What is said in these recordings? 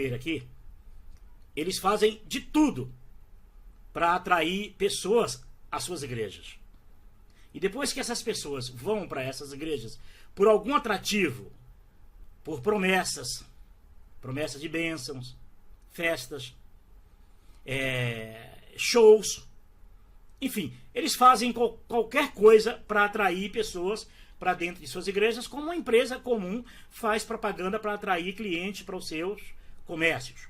ver aqui, eles fazem de tudo para atrair pessoas às suas igrejas. E depois que essas pessoas vão para essas igrejas por algum atrativo, por promessas de bênçãos, festas, shows, enfim, eles fazem qualquer coisa para atrair pessoas para dentro de suas igrejas, como uma empresa comum faz propaganda para atrair clientes para os seus comércios.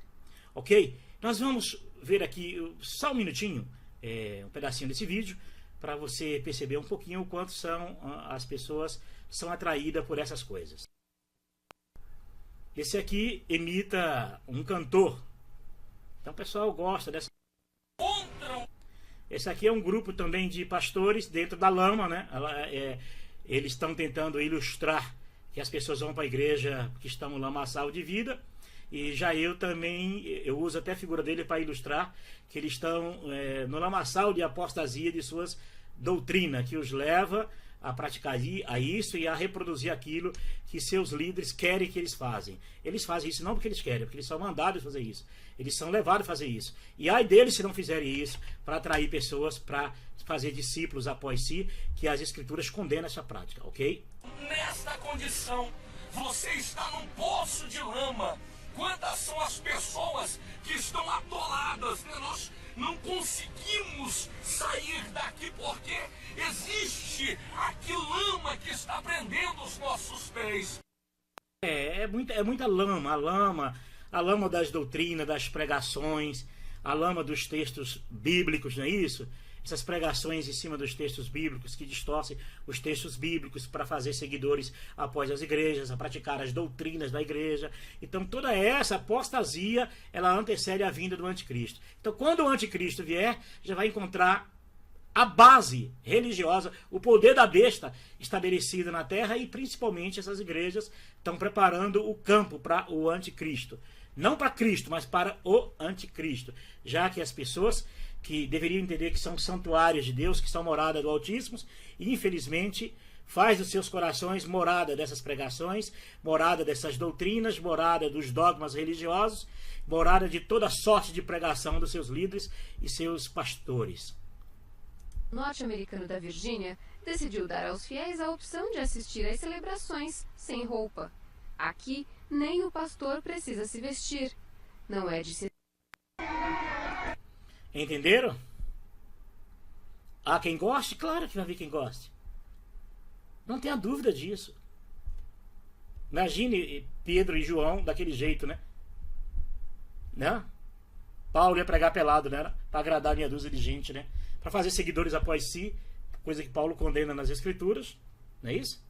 Ok? Nós vamos ver aqui só um minutinho, um pedacinho desse vídeo, para você perceber um pouquinho o quanto as pessoas são atraídas por essas coisas. Esse aqui imita um cantor. Então o pessoal gosta dessa. Esse aqui é um grupo também de pastores dentro da lama, né? Eles estão tentando ilustrar que as pessoas vão para a igreja que estão no lamaçal de vida. E já eu uso até a figura dele para ilustrar que eles estão no lamaçal de apostasia de suas doutrinas, que os leva a praticar isso e a reproduzir aquilo que seus líderes querem que eles fazem. Eles fazem isso não porque eles querem, porque eles são mandados a fazer isso. Eles são levados a fazer isso. E ai deles se não fizerem isso para atrair pessoas, para fazer discípulos após si, que as escrituras condenam essa prática, ok? Nesta condição, você está num poço de lama. Quantas são as pessoas que estão atoladas, né? Nós não conseguimos sair daqui porque existe aqui lama que está prendendo os nossos pés. É muita lama, a lama das doutrinas, das pregações, a lama dos textos bíblicos, não é isso? Essas pregações em cima dos textos bíblicos que distorcem os textos bíblicos para fazer seguidores após as igrejas, a praticar as doutrinas da igreja. Então toda essa apostasia, ela antecede a vinda do anticristo. Então quando o anticristo vier, já vai encontrar a base religiosa, o poder da besta estabelecido na terra, e principalmente essas igrejas estão preparando o campo para o anticristo. Não para Cristo, mas para o anticristo. Já que as pessoas que deveriam entender que são santuários de Deus, que são morada do Altíssimo, e infelizmente faz dos seus corações morada dessas pregações, morada dessas doutrinas, morada dos dogmas religiosos, morada de toda sorte de pregação dos seus líderes e seus pastores. O norte-americano da Virgínia decidiu dar aos fiéis a opção de assistir às celebrações sem roupa. Aqui, nem o pastor precisa se vestir. Não é de se... Entenderam? Há quem goste? Claro que vai haver quem goste. Não tenha dúvida disso. Imagine Pedro e João daquele jeito, né? Paulo ia pregar pelado, né? Para agradar a meia dúzia de gente, né? Para fazer seguidores após si, coisa que Paulo condena nas Escrituras, não é isso?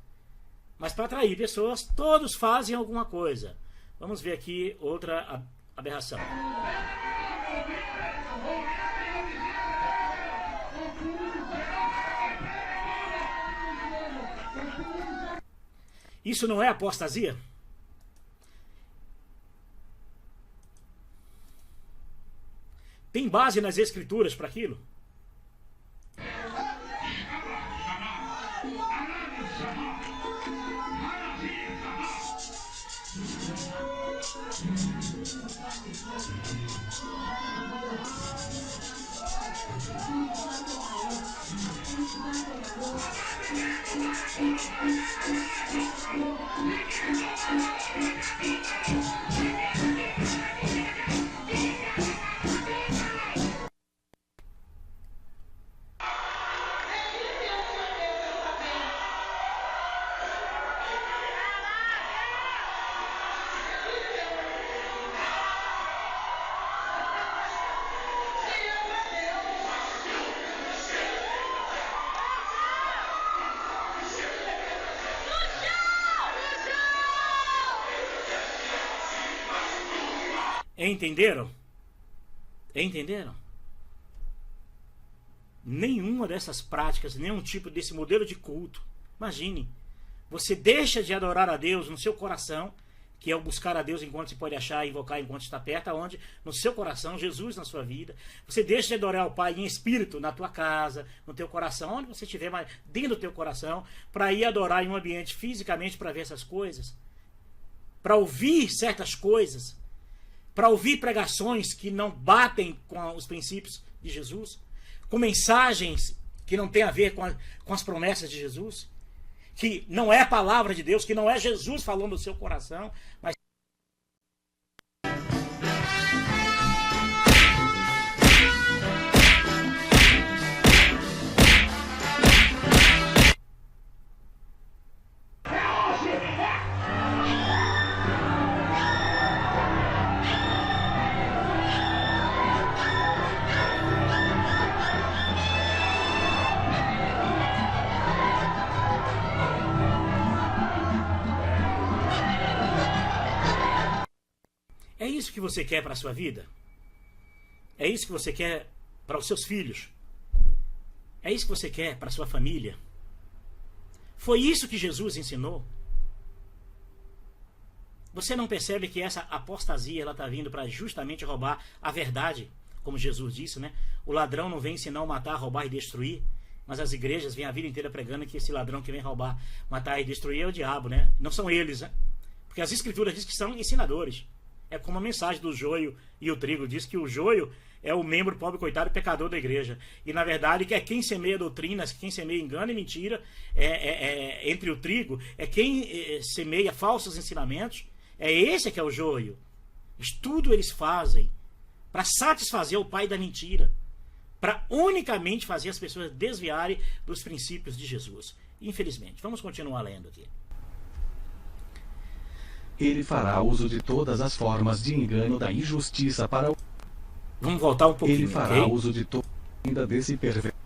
Mas para atrair pessoas, todos fazem alguma coisa. Vamos ver aqui outra aberração. Isso não é apostasia? Tem base nas Escrituras para aquilo? Entenderam? Entenderam? Nenhuma dessas práticas, nenhum tipo desse modelo de culto. Imagine, você deixa de adorar a Deus no seu coração, que é o buscar a Deus enquanto se pode achar, invocar enquanto está perto, aonde no seu coração, Jesus na sua vida. Você deixa de adorar o Pai em espírito na tua casa, no teu coração, onde você estiver, mas dentro do teu coração, para ir adorar em um ambiente fisicamente para ver essas coisas, para ouvir certas coisas. para ouvir pregações que não batem com os princípios de Jesus, com mensagens que não têm a ver com as promessas de Jesus, que não é a palavra de Deus, que não é Jesus falando no seu coração, mas é isso que você quer para a sua vida? É isso que você quer para os seus filhos? É isso que você quer para a sua família? Foi isso que Jesus ensinou? Você não percebe que essa apostasia ela está vindo para justamente roubar a verdade, como Jesus disse, né? O ladrão não vem senão matar, roubar e destruir. Mas as igrejas vêm a vida inteira pregando que esse ladrão que vem roubar, matar e destruir é o diabo, né? Não são eles, né? Porque as escrituras dizem que são ensinadores. É como a mensagem do joio e o trigo. Diz que o joio é o membro pobre, coitado e pecador da igreja. E na verdade que é quem semeia doutrinas, quem semeia engano e mentira entre o trigo, é quem semeia falsos ensinamentos. É esse que é o joio. Tudo eles fazem para satisfazer o pai da mentira, para unicamente fazer as pessoas desviarem dos princípios de Jesus. Infelizmente. Vamos continuar lendo aqui. Ele fará uso de todas as formas de engano da injustiça para o... Vamos voltar um pouquinho. Ele fará Okay? uso de toda ainda desse perverso.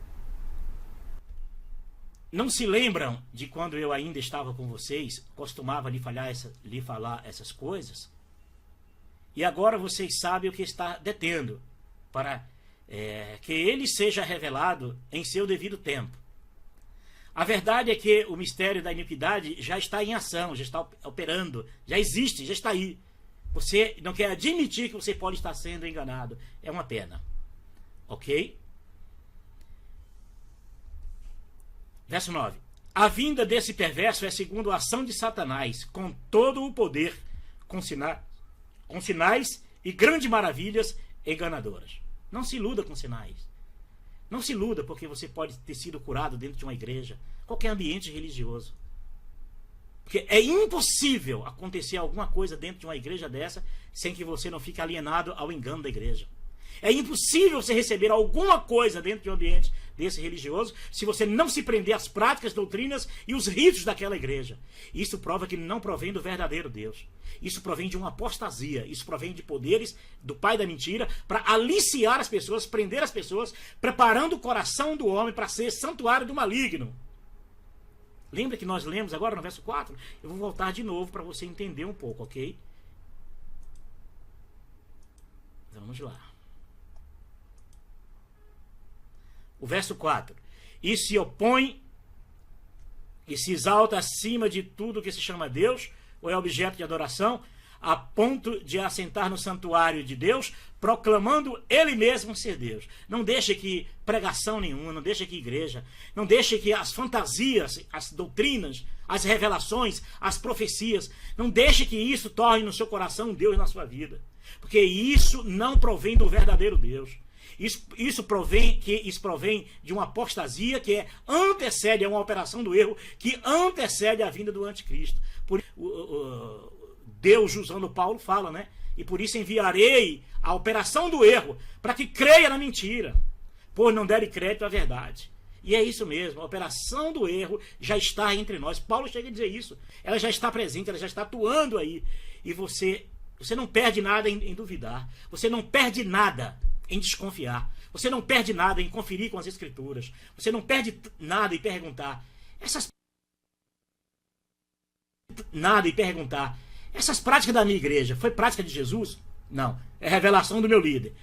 Não se lembram de quando eu ainda estava com vocês, costumava lhe falar essas coisas? E agora vocês sabem o que está detendo, para que ele seja revelado em seu devido tempo. A verdade é que o mistério da iniquidade já está em ação, já está operando, já existe, já está aí. Você não quer admitir que você pode estar sendo enganado. É uma pena. Ok? Verso 9. A vinda desse perverso é segundo a ação de Satanás, com todo o poder, com sinais e grandes maravilhas enganadoras. Não se iluda com sinais. Não se iluda porque você pode ter sido curado dentro de uma igreja, qualquer ambiente religioso. Porque é impossível acontecer alguma coisa dentro de uma igreja dessa sem que você não fique alienado ao engano da igreja. É impossível você receber alguma coisa dentro de um ambiente desse religioso se você não se prender às práticas, doutrinas e os ritos daquela igreja. Isso prova que não provém do verdadeiro Deus. Isso provém de uma apostasia. Isso provém de poderes do pai da mentira para aliciar as pessoas, prender as pessoas, preparando o coração do homem para ser santuário do maligno. Lembra que nós lemos agora no verso 4? Eu vou voltar de novo para você entender um pouco, ok? Vamos lá. O verso 4. E se opõe e se exalta acima de tudo que se chama Deus, ou é objeto de adoração, a ponto de assentar no santuário de Deus, proclamando ele mesmo ser Deus. Não deixe que pregação nenhuma, não deixe que igreja, não deixe que as fantasias, as doutrinas, as revelações, as profecias, não deixe que isso torne no seu coração um Deus na sua vida. Porque isso não provém do verdadeiro Deus. Isso provém de uma apostasia que antecede a uma operação do erro, que antecede a vinda do anticristo. Por Deus, usando Paulo, fala, né? E por isso enviarei a operação do erro, para que creia na mentira, pois não derem crédito à verdade. E é isso mesmo, a operação do erro já está entre nós. Paulo chega a dizer isso. Ela já está presente, ela já está atuando aí. E você não perde nada em duvidar. Você não perde nada em desconfiar. Você não perde nada em conferir com as escrituras. Você não perde nada em perguntar. Essas práticas da minha igreja, foi prática de Jesus? Não. É revelação do meu líder.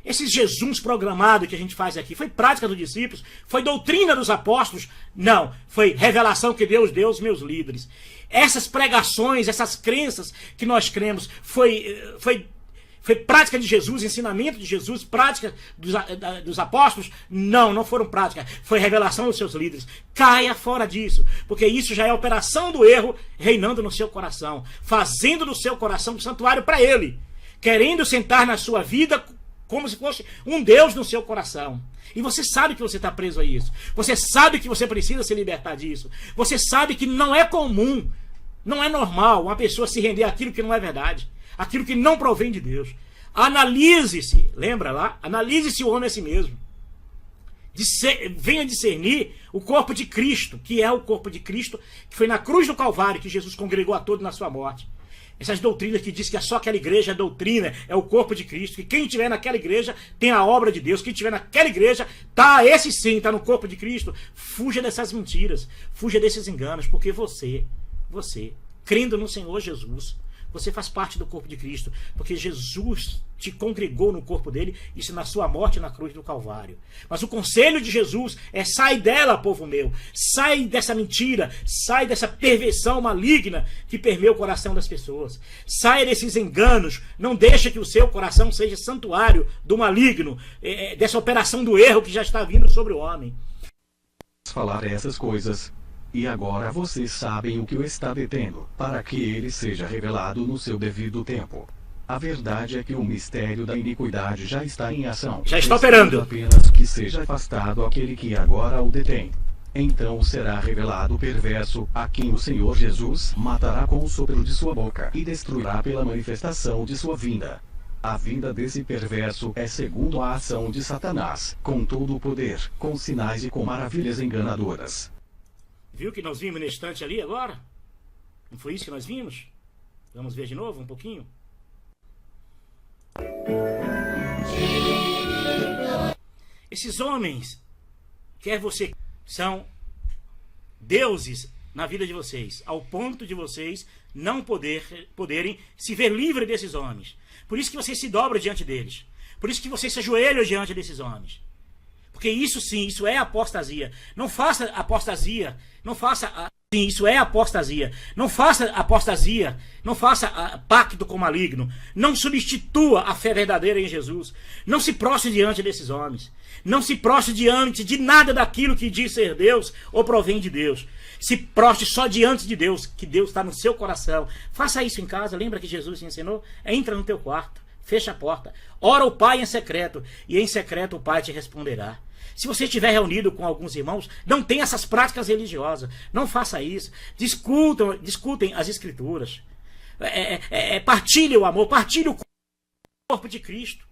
Esse Jesus programado que a gente faz aqui, foi prática dos discípulos? Foi doutrina dos apóstolos? Não. Foi revelação que Deus deu aos meus líderes. Essas pregações, essas crenças que nós cremos, foi prática de Jesus, ensinamento de Jesus, prática dos apóstolos? Não, não foram práticas. Foi revelação dos seus líderes. Caia fora disso, porque isso já é a operação do erro reinando no seu coração, fazendo do seu coração um santuário para ele. querendo sentar na sua vida como se fosse um Deus no seu coração. E você sabe que você está preso a isso. Você sabe que você precisa se libertar disso. Você sabe que não é comum, não é normal uma pessoa se render àquilo que não é verdade, aquilo que não provém de Deus. Analise-se, lembra lá? Analise-se o homem a si mesmo. Venha discernir o corpo de Cristo, que é o corpo de Cristo, que foi na cruz do Calvário que Jesus congregou a todos na sua morte. Essas doutrinas que diz que é só aquela igreja é doutrina, é o corpo de Cristo, que quem estiver naquela igreja tem a obra de Deus, quem estiver naquela igreja, esse sim, está no corpo de Cristo. Fuja dessas mentiras, fuja desses enganos, porque você, crendo no Senhor Jesus, você faz parte do corpo de Cristo, porque Jesus te congregou no corpo dele, isso na sua morte na cruz do Calvário. Mas o conselho de Jesus é: sai dela, povo meu, sai dessa mentira, sai dessa perversão maligna que permeia o coração das pessoas, sai desses enganos, não deixa que o seu coração seja santuário do maligno, dessa operação do erro que já está vindo sobre o homem. Falar essas coisas. E agora vocês sabem o que o está detendo, para que ele seja revelado no seu devido tempo. A verdade é que o mistério da iniquidade já está em ação. Já está operando. Apenas que seja afastado aquele que agora o detém. Então será revelado o perverso, a quem o Senhor Jesus matará com o sopro de sua boca e destruirá pela manifestação de sua vinda. A vinda desse perverso é segundo a ação de Satanás, com todo o poder, com sinais e com maravilhas enganadoras. Viu que nós vimos na estante ali agora? Não foi isso que nós vimos? Vamos ver de novo um pouquinho? Esses homens, quer você, são deuses na vida de vocês, ao ponto de vocês não poderem se ver livre desses homens. Por isso que vocês se dobram diante deles. Por isso que vocês se ajoelham diante desses homens. Porque isso sim, isso é apostasia. Não faça apostasia. Não faça... Sim, isso é apostasia. Não faça apostasia. Não faça pacto com o maligno. Não substitua a fé verdadeira em Jesus. Não se prostre diante desses homens. Não se prostre diante de nada daquilo que diz ser Deus ou provém de Deus. Se prostre só diante de Deus, que Deus está no seu coração. Faça isso em casa. Lembra que Jesus te ensinou? Entra no teu quarto. Fecha a porta. Ora o Pai em secreto. E em secreto o Pai te responderá. Se você estiver reunido com alguns irmãos, não tenha essas práticas religiosas. Não faça isso. Discutem as Escrituras. Partilhe o amor, partilhe o corpo de Cristo.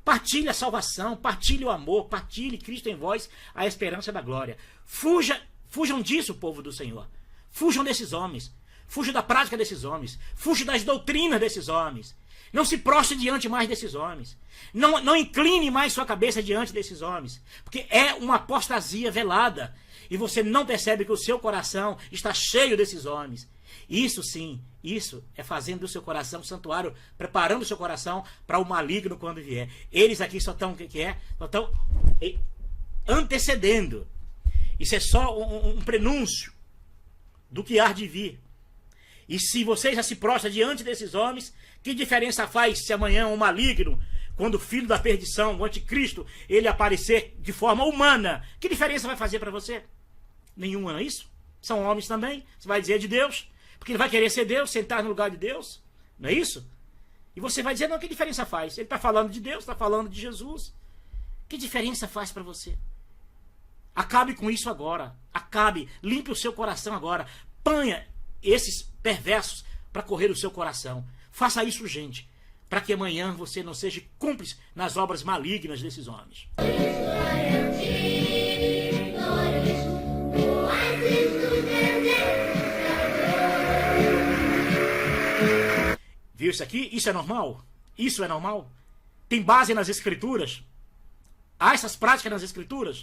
Partilhe a salvação, partilhe o amor, partilhe Cristo em vós, a esperança da glória. Fujam disso, povo do Senhor. Fujam desses homens. Fujam da prática desses homens. Fujam das doutrinas desses homens. Não se prostre diante mais desses homens. Não incline mais sua cabeça diante desses homens. Porque é uma apostasia velada. E você não percebe que o seu coração está cheio desses homens. Isso sim, isso é fazendo do seu coração um santuário, preparando o seu coração para o maligno quando vier. Eles aqui só estão, só estão antecedendo. Isso é só um prenúncio do que há de vir. E se você já se prostra diante desses homens, que diferença faz se amanhã um maligno, quando o filho da perdição, o anticristo, ele aparecer de forma humana, que diferença vai fazer para você? Nenhuma, não é isso? São homens também. Você vai dizer de Deus, porque ele vai querer ser Deus, sentar no lugar de Deus, não é isso? E você vai dizer, não, que diferença faz? Ele está falando de Deus, está falando de Jesus. Que diferença faz para você? Acabe com isso agora. Acabe, limpe o seu coração agora. Ponha esses perversos para correr o seu coração. Faça isso, gente, para que amanhã você não seja cúmplice nas obras malignas desses homens. Viu isso aqui? Isso é normal? Isso é normal? Tem base nas Escrituras? Há essas práticas nas Escrituras?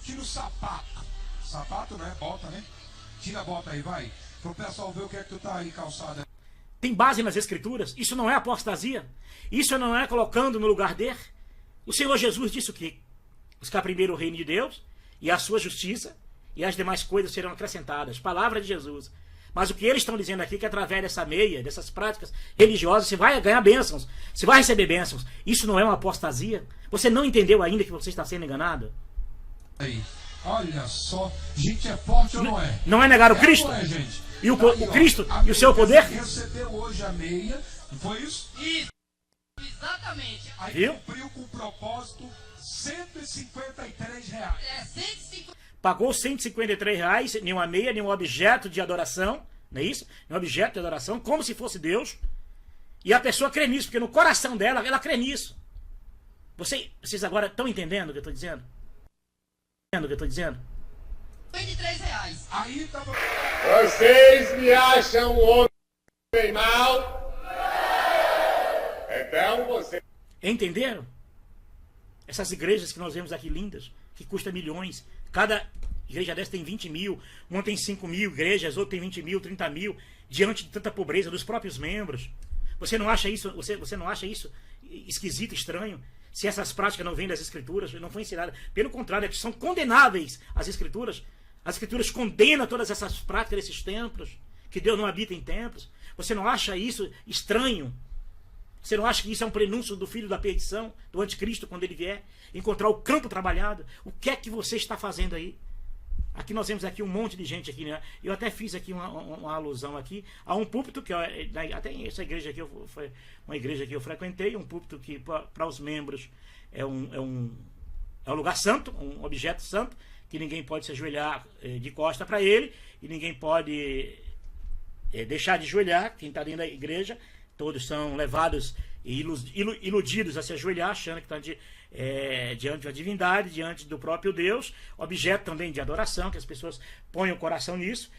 Tira o sapato. Sapato, né? Bota, né? Tira a bota aí, vai. Pro pessoal ver o que é que tu tá aí calçada. Tem base nas Escrituras? Isso não é apostasia? Isso não é colocando no lugar dele? O Senhor Jesus disse o quê? Buscar primeiro o reino de Deus e a sua justiça, e as demais coisas serão acrescentadas. Palavra de Jesus. Mas o que eles estão dizendo aqui é que através dessa meia, dessas práticas religiosas, você vai ganhar bênçãos, você vai receber bênçãos. Isso não é uma apostasia? Você não entendeu ainda que você está sendo enganado? Aí. Olha só, gente, é forte ou não é? Não é negar o Cristo? Não é, gente? E o Cristo e o seu poder? Recebeu hoje a meia, não foi isso? Isso, exatamente. Aí viu? cumpriu com o propósito R$153. É 150. Pagou R$153, nenhuma meia, nenhum objeto de adoração, não é isso? Nenhum objeto de adoração, como se fosse Deus. E a pessoa crê nisso, porque no coração dela, ela crê nisso. Vocês agora estão entendendo o que eu estou dizendo? Entendendo o que eu estou dizendo? R$23. Aí tava. Vocês me acham um homem mau? Então você. Entenderam? Essas igrejas que nós vemos aqui lindas, que custam milhões. Cada igreja dessa tem 20 mil, uma tem 5 mil igrejas, outra tem 20 mil, 30 mil, diante de tanta pobreza dos próprios membros. Você não acha isso, você não acha isso esquisito, estranho? Se essas práticas não vêm das Escrituras, não foi ensinada. Pelo contrário, é que são condenáveis as Escrituras. As Escrituras condenam todas essas práticas desses templos, que Deus não habita em templos. Você não acha isso estranho? Você não acha que isso é um prenúncio do filho da perdição, do anticristo, quando ele vier encontrar o campo trabalhado? O que é que você está fazendo aí? Aqui nós vemos aqui um monte de gente aqui, né? Eu até fiz aqui uma alusão aqui a um púlpito que até essa igreja aqui foi uma igreja que eu frequentei, um púlpito que para os membros é um lugar santo, um objeto santo, que ninguém pode se ajoelhar de costa para ele e ninguém pode deixar de ajoelhar. Quem está dentro da igreja, todos são levados e iludidos a se ajoelhar, achando que estão diante da divindade, diante do próprio Deus, objeto também de adoração, que as pessoas põem o coração nisso,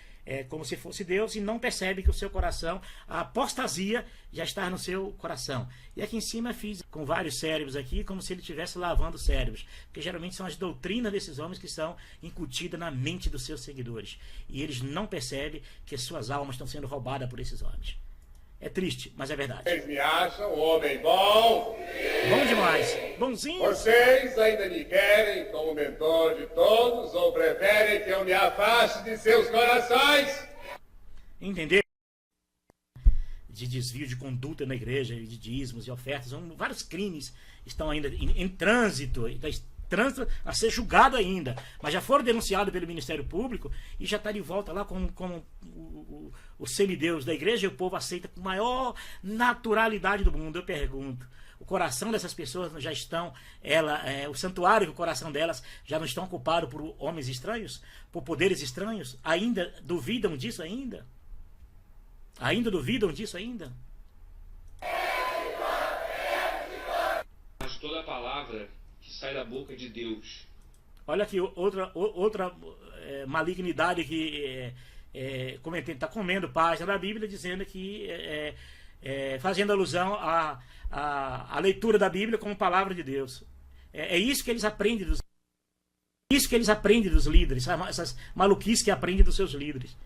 como se fosse Deus, e não percebem que o seu coração, a apostasia já está no seu coração. E aqui em cima fiz com vários cérebros aqui, como se ele estivesse lavando cérebros, porque geralmente são as doutrinas desses homens que são incutidas na mente dos seus seguidores, e eles não percebem que suas almas estão sendo roubadas por esses homens. É triste, mas é verdade. Vocês me acham um homem bom? Bom demais. Bonzinho. Vocês ainda me querem como mentor de todos ou preferem que eu me afaste de seus corações? Entender? De desvio de conduta na igreja, de dízimos e ofertas, vários crimes estão ainda em trânsito, a ser julgado ainda, mas já foram denunciados pelo Ministério Público e já está de volta lá como o semideus da igreja, e o povo aceita com maior naturalidade do mundo. Eu pergunto, o coração dessas pessoas já estão, o santuário do coração delas já não estão ocupado por homens estranhos, por poderes estranhos? Ainda duvidam disso ainda? Ainda duvidam disso ainda? Mas toda palavra que sai da boca de Deus. Olha aqui, outra malignidade que comentei, está comendo página da Bíblia, dizendo que, fazendo alusão à leitura da Bíblia como palavra de Deus. É isso que eles aprendem dos líderes, essas maluquices que aprendem dos seus líderes.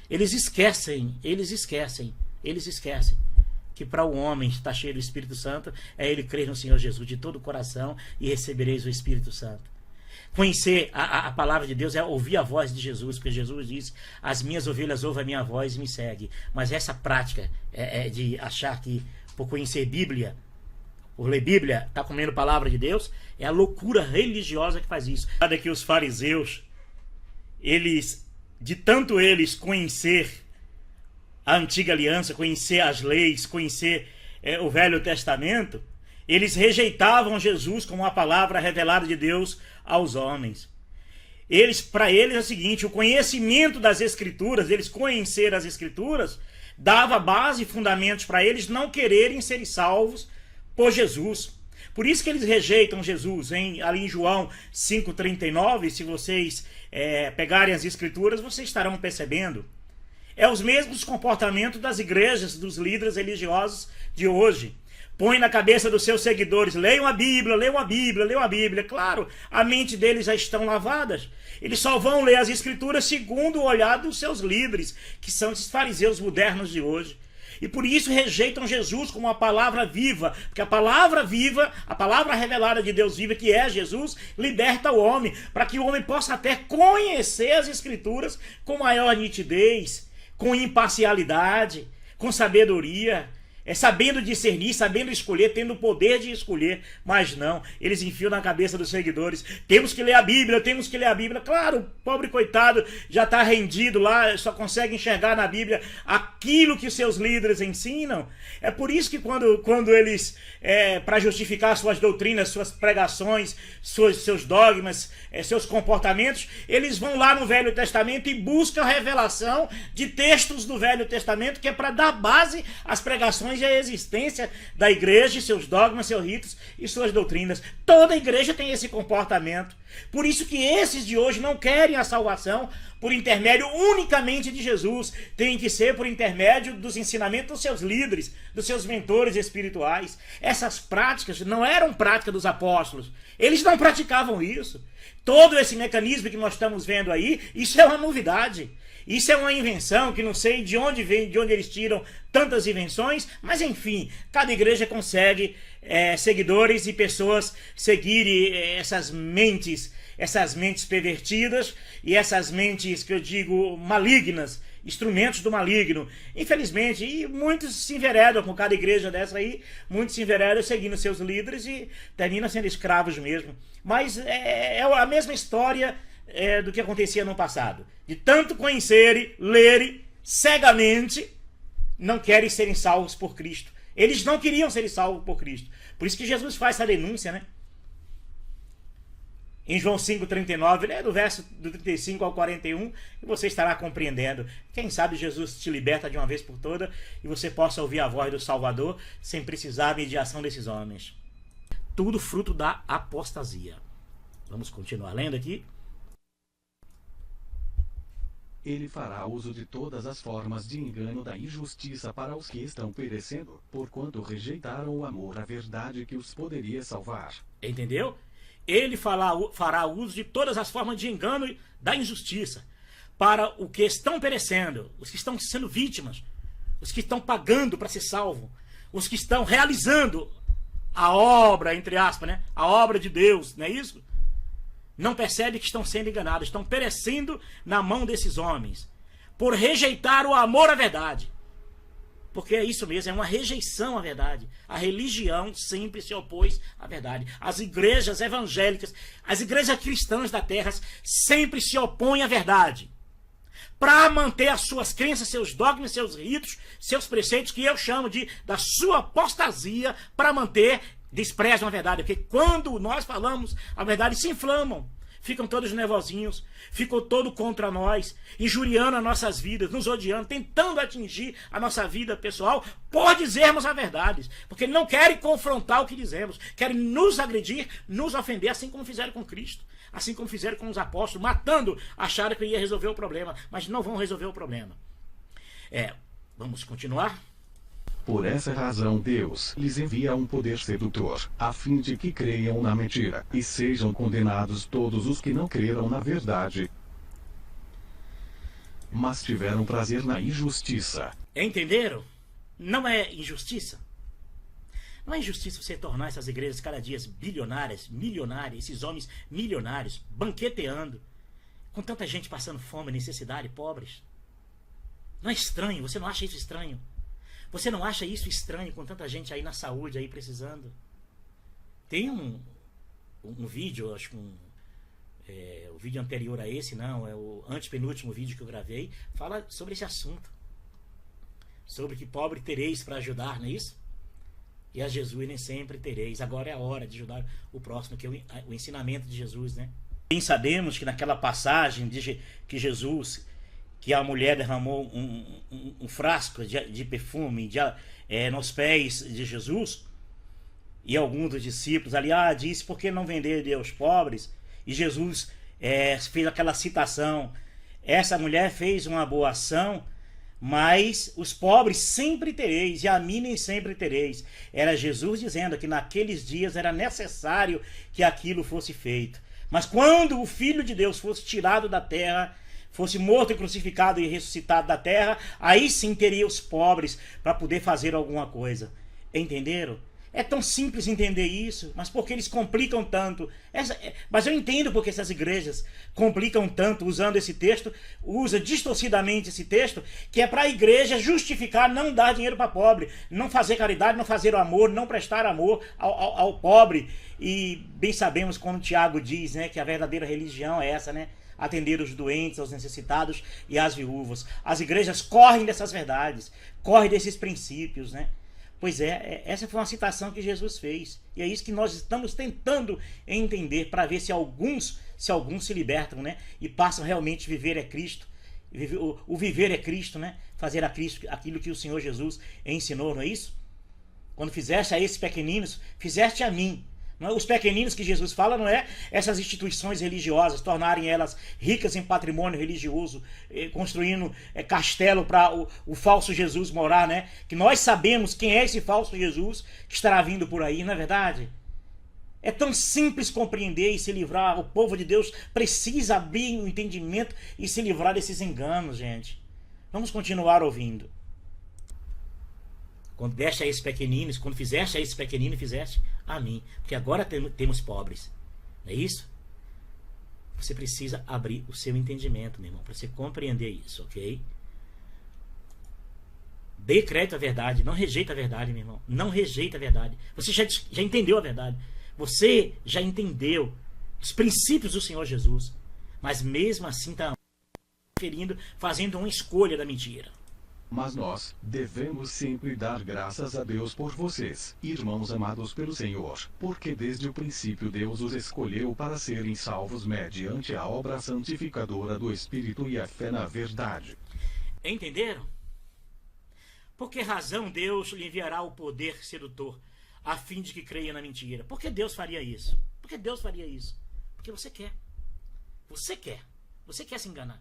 Eles esquecem que para o homem estar cheio do Espírito Santo é ele crer no Senhor Jesus de todo o coração e recebereis o Espírito Santo. Conhecer a palavra de Deus é ouvir a voz de Jesus, porque Jesus diz: as minhas ovelhas ouvem a minha voz e me seguem. Mas essa prática de achar que por conhecer Bíblia, por ler Bíblia, está comendo a palavra de Deus, é a loucura religiosa que faz isso. Sabe que os fariseus, de tanto eles conhecer a antiga aliança, conhecer as leis, conhecer o Velho Testamento, eles rejeitavam Jesus como a palavra revelada de Deus aos homens. Para eles é o seguinte: o conhecimento das Escrituras, eles conhecer as Escrituras, dava base e fundamentos para eles não quererem serem salvos por Jesus. Por isso que eles rejeitam Jesus, ali em João 5,39, se vocês pegarem as Escrituras, vocês estarão percebendo. É os mesmos comportamentos das igrejas, dos líderes religiosos de hoje. Põe na cabeça dos seus seguidores: leiam a Bíblia, leiam a Bíblia, leiam a Bíblia. Claro, a mente deles já estão lavadas. Eles só vão ler as Escrituras segundo o olhar dos seus líderes, que são esses fariseus modernos de hoje. E por isso rejeitam Jesus como a palavra viva, porque a palavra viva, a palavra revelada de Deus viva, que é Jesus, liberta o homem, para que o homem possa até conhecer as Escrituras com maior nitidez, com imparcialidade, com sabedoria. sabendo discernir, sabendo escolher, tendo o poder de escolher, mas não, eles enfiam na cabeça dos seguidores, temos que ler a Bíblia, temos que ler a Bíblia. Claro, o pobre coitado já está rendido lá, só consegue enxergar na Bíblia aquilo que seus líderes ensinam. É por isso que quando eles, para justificar suas doutrinas, suas pregações, seus dogmas, seus comportamentos, eles vão lá no Velho Testamento e buscam revelação de textos do Velho Testamento, que é para dar base às pregações e à existência da igreja, seus dogmas, seus ritos e suas doutrinas. Toda igreja tem esse comportamento. Por isso que esses de hoje não querem a salvação por intermédio unicamente de Jesus. Tem que ser por intermédio dos ensinamentos dos seus líderes, dos seus mentores espirituais. Essas práticas não eram práticas dos apóstolos. Eles não praticavam isso. Todo esse mecanismo que nós estamos vendo aí, isso é uma novidade. Isso é uma invenção que não sei de onde vem, de onde eles tiram tantas invenções, mas enfim, cada igreja consegue seguidores e pessoas seguirem essas mentes pervertidas e essas mentes que eu digo malignas, instrumentos do maligno. Infelizmente, e muitos se enveredam com cada igreja dessa aí, muitos se enveredam seguindo seus líderes e terminam sendo escravos mesmo. Mas é a mesma história do que acontecia no passado. De tanto conhecerem, lerem cegamente, não querem serem salvos por Cristo. Eles não queriam serem salvos por Cristo. Por isso que Jesus faz essa denúncia, né? Em João 5,39, né, do verso do 35 ao 41, e você estará compreendendo. Quem sabe Jesus te liberta de uma vez por toda e você possa ouvir a voz do Salvador sem precisar da mediação desses homens. Tudo fruto da apostasia. Vamos continuar lendo aqui. Ele fará uso de todas as formas de engano da injustiça para os que estão perecendo, porquanto rejeitaram o amor à verdade que os poderia salvar. Entendeu? Ele fará uso de todas as formas de engano da injustiça para os que estão perecendo, os que estão sendo vítimas, os que estão pagando para ser salvo, os que estão realizando a obra, entre aspas, né? A obra de Deus, não é isso? Não percebem que estão sendo enganados, estão perecendo na mão desses homens, por rejeitar o amor à verdade. Porque é isso mesmo, é uma rejeição à verdade. A religião sempre se opôs à verdade. As igrejas evangélicas, as igrejas cristãs da terra sempre se opõem à verdade. Para manter as suas crenças, seus dogmas, seus ritos, seus preceitos, que eu chamo da sua apostasia, para manter, desprezam a verdade. Porque quando nós falamos a verdade, se inflamam. Ficam todos nervosinhos, ficam todos contra nós, injuriando as nossas vidas, nos odiando, tentando atingir a nossa vida pessoal por dizermos a verdade. Porque não querem confrontar o que dizemos, querem nos agredir, nos ofender, assim como fizeram com Cristo, assim como fizeram com os apóstolos, matando, acharam que ia resolver o problema, mas não vão resolver o problema. Vamos continuar? Por essa razão Deus lhes envia um poder sedutor, a fim de que creiam na mentira, e sejam condenados todos os que não creram na verdade, mas tiveram prazer na injustiça. Entenderam? Não é injustiça? Não é injustiça você tornar essas igrejas cada dia bilionárias, milionárias, esses homens milionários, banqueteando, com tanta gente passando fome, necessidade, pobres? Não é estranho? Você não acha isso estranho? Você não acha isso estranho com tanta gente aí na saúde, aí precisando? Tem um vídeo, acho que o vídeo anterior a esse, não, é o antepenúltimo vídeo que eu gravei, fala sobre esse assunto. Sobre que pobre tereis para ajudar, não é isso? E a Jesus nem sempre tereis. Agora é a hora de ajudar o próximo, que é o ensinamento de Jesus, né? Bem sabemos que naquela passagem que Jesus... que a mulher derramou um frasco de perfume nos pés de Jesus, e alguns dos discípulos ali, disse, por que não vender aos pobres? E Jesus fez aquela citação, essa mulher fez uma boa ação, mas os pobres sempre tereis, e a mim nem sempre tereis. Era Jesus dizendo que naqueles dias era necessário que aquilo fosse feito. Mas quando o Filho de Deus fosse tirado da terra, fosse morto e crucificado e ressuscitado da terra, aí sim teria os pobres para poder fazer alguma coisa. Entenderam? É tão simples entender isso, mas por que eles complicam tanto? Mas eu entendo porque essas igrejas complicam tanto usando esse texto, usa distorcidamente esse texto, que é para a igreja justificar não dar dinheiro para pobre, não fazer caridade, não fazer o amor, não prestar amor ao pobre. E bem sabemos, como Tiago diz, né, que a verdadeira religião é essa, né? Atender os doentes, aos necessitados e às viúvas. As igrejas correm dessas verdades, correm desses princípios, né? Pois é, essa foi uma citação que Jesus fez. E é isso que nós estamos tentando entender para ver se alguns se libertam, né? E passam realmente a viver é Cristo. O viver é Cristo, né? Fazer a Cristo aquilo que o Senhor Jesus ensinou, não é isso? Quando fizeste a esses pequeninos, fizeste a mim. Não é? Os pequeninos que Jesus fala não é essas instituições religiosas, tornarem elas ricas em patrimônio religioso, construindo castelo para o falso Jesus morar, né? Que nós sabemos quem é esse falso Jesus que estará vindo por aí, não é verdade? É tão simples compreender e se livrar. O povo de Deus precisa abrir o entendimento e se livrar desses enganos, gente. Vamos continuar ouvindo. Quando deste a esses pequeninos, quando fizeste a esses pequeninos, fizeste a mim. Porque agora temos pobres. Não é isso? Você precisa abrir o seu entendimento, meu irmão, para você compreender isso, ok? Dê crédito à verdade. Não rejeita a verdade, meu irmão. Não rejeita a verdade. Você já entendeu a verdade. Você já entendeu os princípios do Senhor Jesus. Mas mesmo assim está fazendo uma escolha da mentira. Mas nós devemos sempre dar graças a Deus por vocês, irmãos amados pelo Senhor, porque desde o princípio Deus os escolheu para serem salvos mediante a obra santificadora do Espírito e a fé na verdade. Entenderam? Por que razão Deus lhe enviará o poder sedutor, a fim de que creia na mentira? Por que Deus faria isso? Por que Deus faria isso? Porque você quer. Você quer. Você quer se enganar.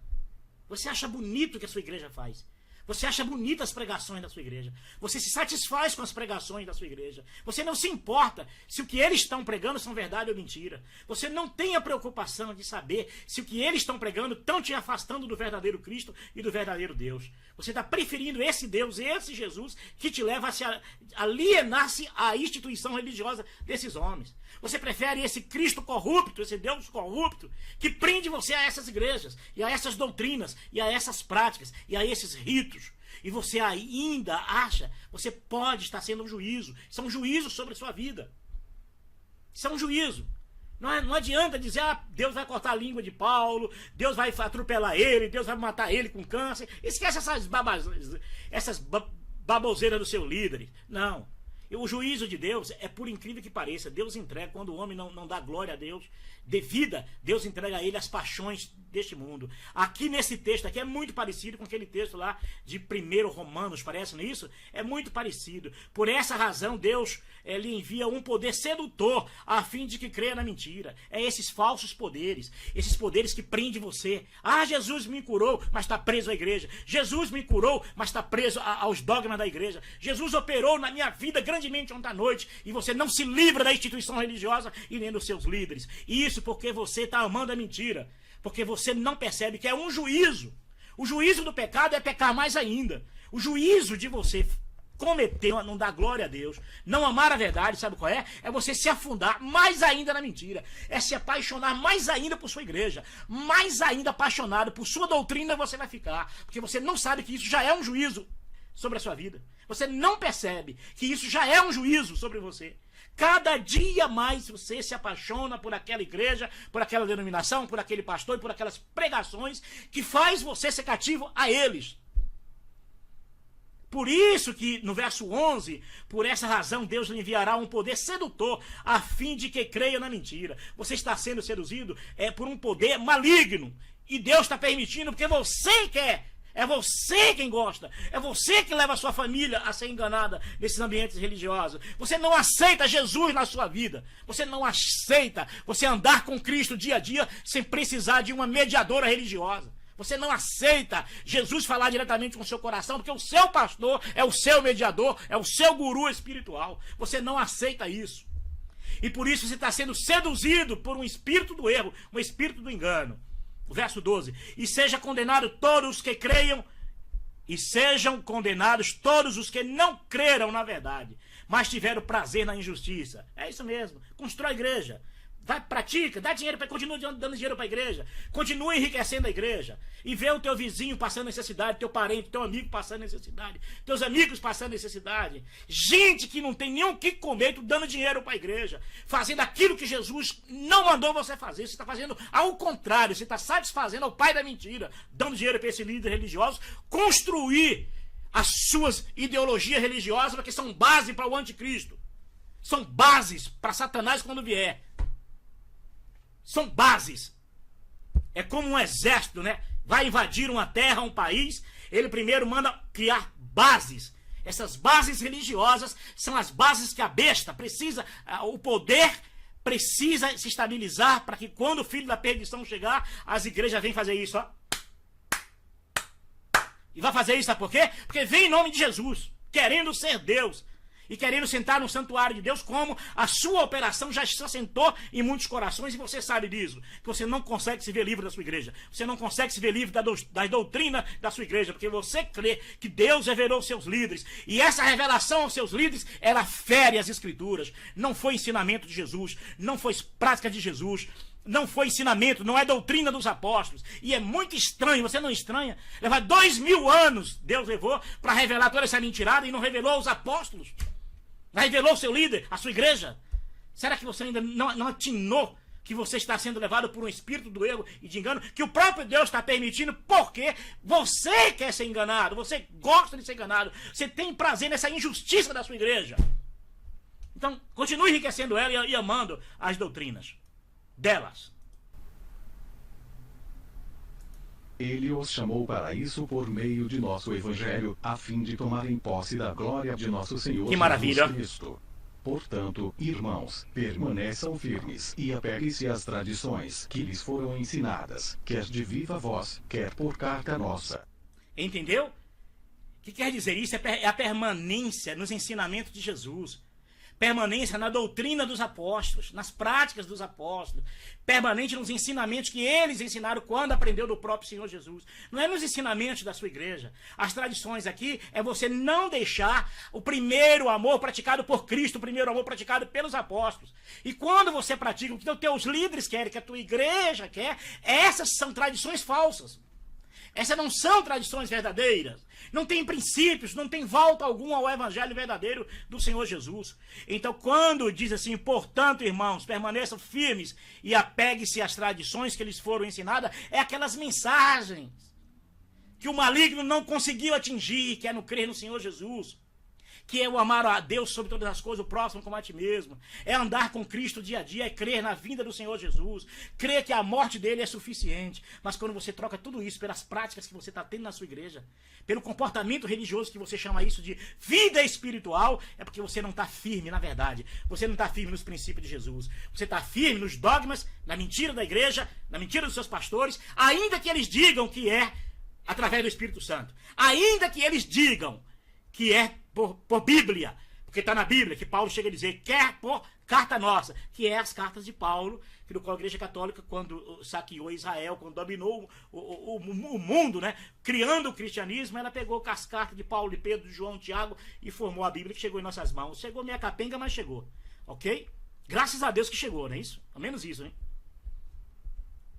Você acha bonito o que a sua igreja faz. Você acha bonitas as pregações da sua igreja. Você se satisfaz com as pregações da sua igreja. Você não se importa se o que eles estão pregando são verdade ou mentira. Você não tem a preocupação de saber se o que eles estão pregando estão te afastando do verdadeiro Cristo e do verdadeiro Deus. Você está preferindo esse Deus, esse Jesus, que te leva a se alienar-se à instituição religiosa desses homens. Você prefere esse Cristo corrupto, esse Deus corrupto, que prende você a essas igrejas, e a essas doutrinas, e a essas práticas, e a esses ritos. E você ainda acha, você pode estar sendo um juízo. Isso é um juízo sobre a sua vida. Isso é um juízo. Não adianta dizer, Deus vai cortar a língua de Paulo, Deus vai atropelar ele, Deus vai matar ele com câncer. Esquece essas baboseiras do seu líder. Não. O juízo de Deus é, por incrível que pareça, Deus entrega, quando o homem não dá glória a Deus, devida, Deus entrega a ele as paixões deste mundo. Aqui nesse texto aqui é muito parecido com aquele texto lá de 1 Romanos, parece, não é isso? É muito parecido. Por essa razão, Deus lhe envia um poder sedutor a fim de que creia na mentira. É esses falsos poderes, esses poderes que prendem você. Jesus me curou, mas está preso à igreja. Jesus me curou, mas está preso aos dogmas da igreja. Jesus operou na minha vida grandemente ontem à noite, e você não se livra da instituição religiosa e nem dos seus líderes. E isso porque você está amando a mentira, porque você não percebe que é um juízo. O juízo do pecado é pecar mais ainda. O juízo de você cometer, não dar glória a Deus, não amar a verdade, sabe qual é? É você se afundar mais ainda na mentira. É se apaixonar mais ainda por sua igreja. Mais ainda apaixonado por sua doutrina você vai ficar. Porque você não sabe que isso já é um juízo sobre a sua vida. Você não percebe que isso já é um juízo sobre você. Cada dia mais você se apaixona por aquela igreja, por aquela denominação, por aquele pastor e por aquelas pregações que faz você ser cativo a eles. Por isso que no verso 11, por essa razão Deus lhe enviará um poder sedutor a fim de que creia na mentira. Você está sendo seduzido por um poder maligno e Deus está permitindo porque você quer. É você quem gosta. É você que leva a sua família a ser enganada nesses ambientes religiosos. Você não aceita Jesus na sua vida. Você não aceita você andar com Cristo dia a dia sem precisar de uma mediadora religiosa. Você não aceita Jesus falar diretamente com o seu coração, porque o seu pastor é o seu mediador, é o seu guru espiritual. Você não aceita isso. E por isso você está sendo seduzido por um espírito do erro, um espírito do engano. Verso 12, e seja condenado todos os que creiam, e sejam condenados todos os que não creram na verdade. mas tiveram prazer na injustiça. É isso mesmo. Constrói a igreja. Vai, pratica, dá dinheiro, continua dando dinheiro para a igreja. Continua enriquecendo a igreja. E vê o teu vizinho passando necessidade, teu parente, teu amigo passando necessidade, teus amigos passando necessidade. Gente que não tem nem o que comer, tu dando dinheiro para a igreja. Fazendo aquilo que Jesus não mandou você fazer. Você está fazendo ao contrário. Você está satisfazendo ao pai da mentira. Dando dinheiro para esse líder religioso. Construir as suas ideologias religiosas, porque são base para o anticristo. São bases para Satanás quando vier. São bases. É como um exército, né? Vai invadir uma terra, um país. Ele primeiro manda criar bases. Essas bases religiosas são as bases que a besta precisa, o poder precisa se estabilizar para que quando o filho da perdição chegar, as igrejas vêm fazer isso, ó. E vai fazer isso, sabe por quê? Porque vem em nome de Jesus, querendo ser Deus. E querendo sentar no santuário de Deus, como a sua operação já se assentou em muitos corações, e você sabe disso, que você não consegue se ver livre da sua igreja, você não consegue se ver livre da doutrina da sua igreja, porque você crê que Deus revelou aos seus líderes, e essa revelação aos seus líderes, ela fere as escrituras, não foi ensinamento de Jesus, não foi prática de Jesus, não foi ensinamento, não é doutrina dos apóstolos, e é muito estranho, você não estranha? Levar 2000 anos Deus levou para revelar toda essa mentirada e não revelou aos apóstolos. Revelou o seu líder, a sua igreja. Será que você ainda não atinou que você está sendo levado por um espírito do erro e de engano, que o próprio Deus está permitindo, porque você quer ser enganado, você gosta de ser enganado, você tem prazer nessa injustiça da sua igreja. Então, continue enriquecendo ela e amando as doutrinas delas. Ele os chamou para isso por meio de nosso evangelho, a fim de tomarem posse da glória de nosso Senhor que maravilha. Jesus Cristo. Portanto, irmãos, permaneçam firmes e apeguem-se às tradições que lhes foram ensinadas, quer de viva voz, quer por carta nossa. Entendeu? O que quer dizer isso? É a permanência nos ensinamentos de Jesus. Permanência na doutrina dos apóstolos, nas práticas dos apóstolos, permanente nos ensinamentos que eles ensinaram quando aprendeu do próprio Senhor Jesus. Não é nos ensinamentos da sua igreja. As tradições aqui é você não deixar o primeiro amor praticado por Cristo, o primeiro amor praticado pelos apóstolos. E quando você pratica o que os teus líderes querem, que a tua igreja quer, essas são tradições falsas. Essas não são tradições verdadeiras. Não tem princípios, não tem volta alguma ao evangelho verdadeiro do Senhor Jesus. Então, quando diz assim, portanto, irmãos, permaneçam firmes e apeguem-se às tradições que lhes foram ensinadas, é aquelas mensagens que o maligno não conseguiu atingir, que é no crer no Senhor Jesus. Que é o amar a Deus sobre todas as coisas, o próximo como a ti mesmo. É andar com Cristo dia a dia, é crer na vinda do Senhor Jesus. Crer que a morte dele é suficiente. Mas quando você troca tudo isso pelas práticas que você está tendo na sua igreja, pelo comportamento religioso que você chama isso de vida espiritual, é porque você não está firme na verdade. Você não está firme nos princípios de Jesus. Você está firme nos dogmas, na mentira da igreja, na mentira dos seus pastores, ainda que eles digam que é através do Espírito Santo. Ainda que eles digam que é por Bíblia, porque está na Bíblia, que Paulo chega a dizer, quer por carta nossa, que é as cartas de Paulo, que no qual a Igreja Católica, quando saqueou Israel, quando dominou o mundo, né, criando o cristianismo, ela pegou as cartas de Paulo, de Pedro, de João, de Tiago, e formou a Bíblia que chegou em nossas mãos. Chegou meia capenga, mas chegou, ok? Graças a Deus que chegou, não é isso? Ao menos isso, hein?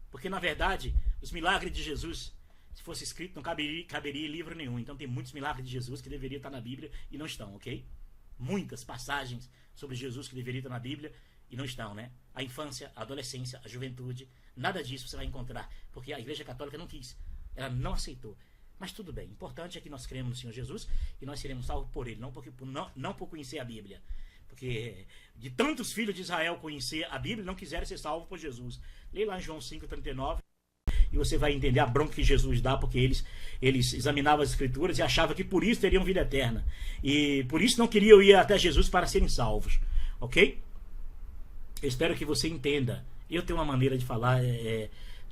Porque, na verdade, os milagres de Jesus, se fosse escrito, não caberia em livro nenhum. Então tem muitos milagres de Jesus que deveriam estar na Bíblia e não estão, ok? Muitas passagens sobre Jesus que deveriam estar na Bíblia e não estão, né? A infância, a adolescência, a juventude, nada disso você vai encontrar, porque a Igreja Católica não quis, ela não aceitou. Mas tudo bem, o importante é que nós cremos no Senhor Jesus e nós seremos salvos por Ele, não por conhecer a Bíblia. Porque de tantos filhos de Israel conhecer a Bíblia, não quiseram ser salvos por Jesus. Leia lá em João 5,39. E você vai entender a bronca que Jesus dá, porque eles examinavam as escrituras e achavam que por isso teriam vida eterna. E por isso não queriam ir até Jesus para serem salvos. Ok? Eu espero que você entenda. Eu tenho uma maneira de falar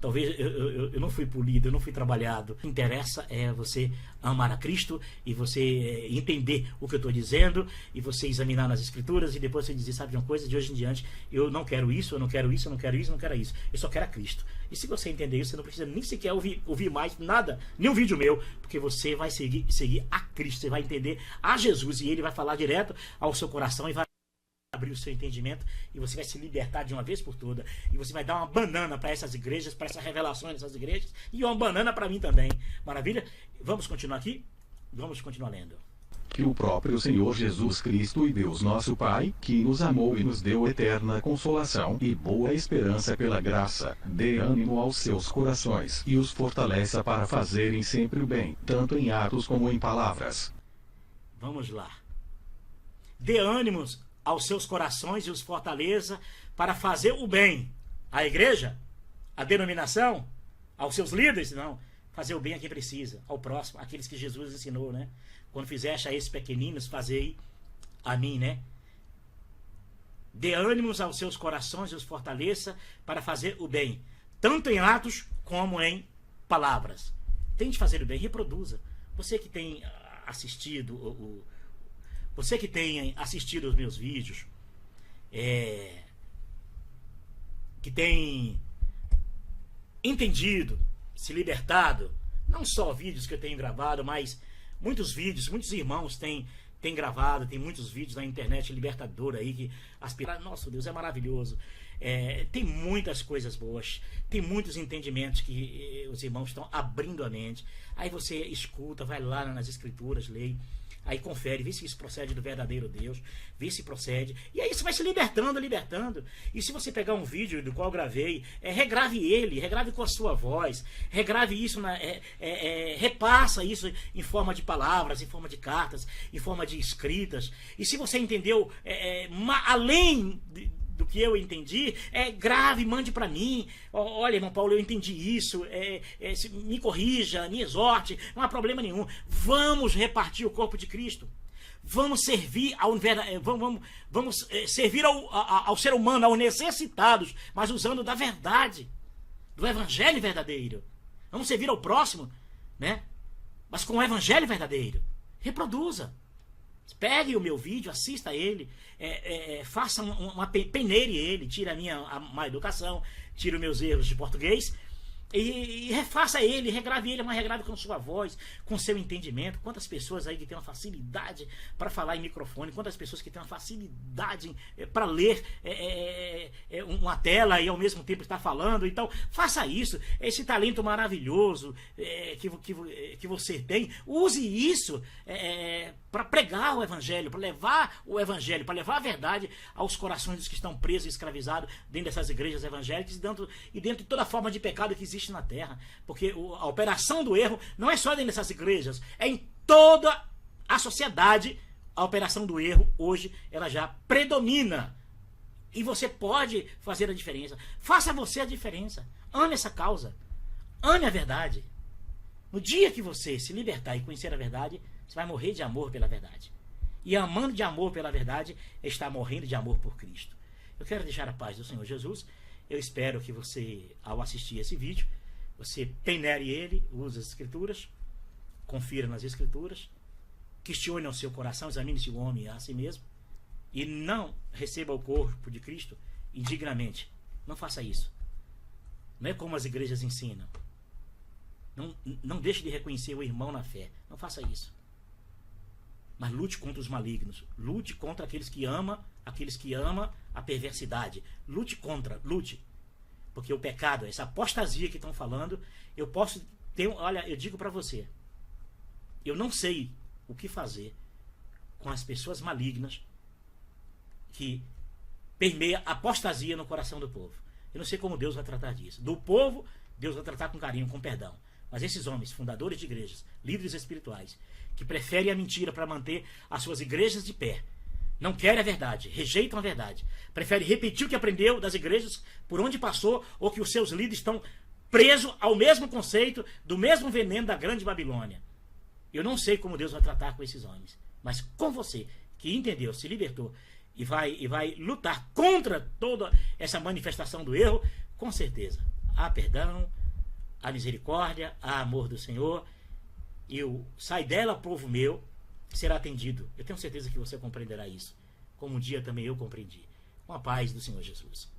Talvez eu não fui polido, eu não fui trabalhado. O que interessa é você amar a Cristo e você entender o que eu estou dizendo e você examinar nas Escrituras e depois você dizer, sabe de uma coisa, de hoje em diante eu não quero isso, eu não quero isso, eu não quero isso, eu não quero isso. Eu só quero a Cristo. E se você entender isso, você não precisa nem sequer ouvir mais nada, nenhum vídeo meu, porque você vai seguir a Cristo, você vai entender a Jesus e ele vai falar direto ao seu coração e vai abrir o seu entendimento e você vai se libertar de uma vez por toda e você vai dar uma banana para essas igrejas, para essas revelações dessas igrejas e uma banana para mim também. Maravilha? Vamos continuar aqui? Vamos continuar lendo. Que o próprio Senhor Jesus Cristo e Deus nosso Pai, que nos amou e nos deu eterna consolação e boa esperança pela graça, dê ânimo aos seus corações e os fortaleça para fazerem sempre o bem, tanto em atos como em palavras. Vamos lá. Dê ânimos aos seus corações e os fortaleça para fazer o bem. A igreja? A denominação? Aos seus líderes? Não. Fazer o bem a quem precisa. Ao próximo. Aqueles que Jesus ensinou, né? Quando fizeste a esses pequeninos, fazei a mim, né? Dê ânimos aos seus corações e os fortaleça para fazer o bem. Tanto em atos como em palavras. Tente fazer o bem. Reproduza. Você que tem assistido Você que tem assistido os meus vídeos, que tem entendido, se libertado, não só vídeos que eu tenho gravado, mas muitos vídeos, muitos irmãos têm gravado, tem muitos vídeos na internet libertadora aí que nossa Deus, é maravilhoso. Tem muitas coisas boas, tem muitos entendimentos que os irmãos estão abrindo a mente. Aí você escuta, vai lá nas Escrituras, lê. Aí confere, vê se isso procede do verdadeiro Deus, vê se procede, e aí você vai se libertando. E se você pegar um vídeo do qual eu gravei, regrave com a sua voz, regrave isso, repassa isso em forma de palavras, em forma de cartas, em forma de escritas. E se você entendeu além do que eu entendi, grave, mande para mim. Olha, irmão Paulo, eu entendi isso, me corrija, me exorte, não há problema nenhum. Vamos repartir o corpo de Cristo. Vamos servir vamos servir ao ser humano, aos necessitados, mas usando da verdade, do evangelho verdadeiro. Vamos servir ao próximo, né? Mas com o evangelho verdadeiro. Reproduza. Pegue o meu vídeo, assista ele, faça peneire ele, tire a minha má educação, tire os meus erros de português e refaça ele, regrave ele, mas regrave com sua voz, com seu entendimento. Quantas pessoas aí que têm uma facilidade para falar em microfone, quantas pessoas que têm uma facilidade para ler uma tela e ao mesmo tempo estar falando. Então, faça isso, esse talento maravilhoso que você tem, use isso para pregar o evangelho, para levar o evangelho, para levar a verdade aos corações dos que estão presos e escravizados dentro dessas igrejas evangélicas e dentro de toda forma de pecado que existe na terra. Porque a operação do erro não é só dentro dessas igrejas, é em toda a sociedade. A operação do erro hoje ela já predomina e você pode fazer a diferença. Faça você a diferença, ame essa causa, ame a verdade. No dia que você se libertar e conhecer a verdade, você vai morrer de amor pela verdade. E amando de amor pela verdade, está morrendo de amor por Cristo. Eu quero deixar a paz do Senhor Jesus. Eu espero que você, ao assistir esse vídeo, você peneire ele, use as Escrituras, confira nas Escrituras, questione ao seu coração, examine-se o homem a si mesmo, e não receba o corpo de Cristo indignamente. Não faça isso. Não é como as igrejas ensinam. Não deixe de reconhecer o irmão na fé. Não faça isso. Mas lute contra os malignos. Lute contra aqueles que amam a perversidade. Lute. Porque o pecado, essa apostasia que estão falando, eu posso ter... Olha, eu digo para você, eu não sei o que fazer com as pessoas malignas que permeia apostasia no coração do povo. Eu não sei como Deus vai tratar disso. Do povo, Deus vai tratar com carinho, com perdão. Mas esses homens, fundadores de igrejas, líderes espirituais, que preferem a mentira para manter as suas igrejas de pé, não querem a verdade, rejeitam a verdade, preferem repetir o que aprendeu das igrejas por onde passou, ou que os seus líderes estão presos ao mesmo conceito, do mesmo veneno da grande Babilônia. Eu não sei como Deus vai tratar com esses homens, mas com você, que entendeu, se libertou, e vai lutar contra toda essa manifestação do erro, com certeza há perdão, há misericórdia, há amor do Senhor, e o sai dela, povo meu, será atendido. Eu tenho certeza que você compreenderá isso, como um dia também eu compreendi. Com a paz do Senhor Jesus.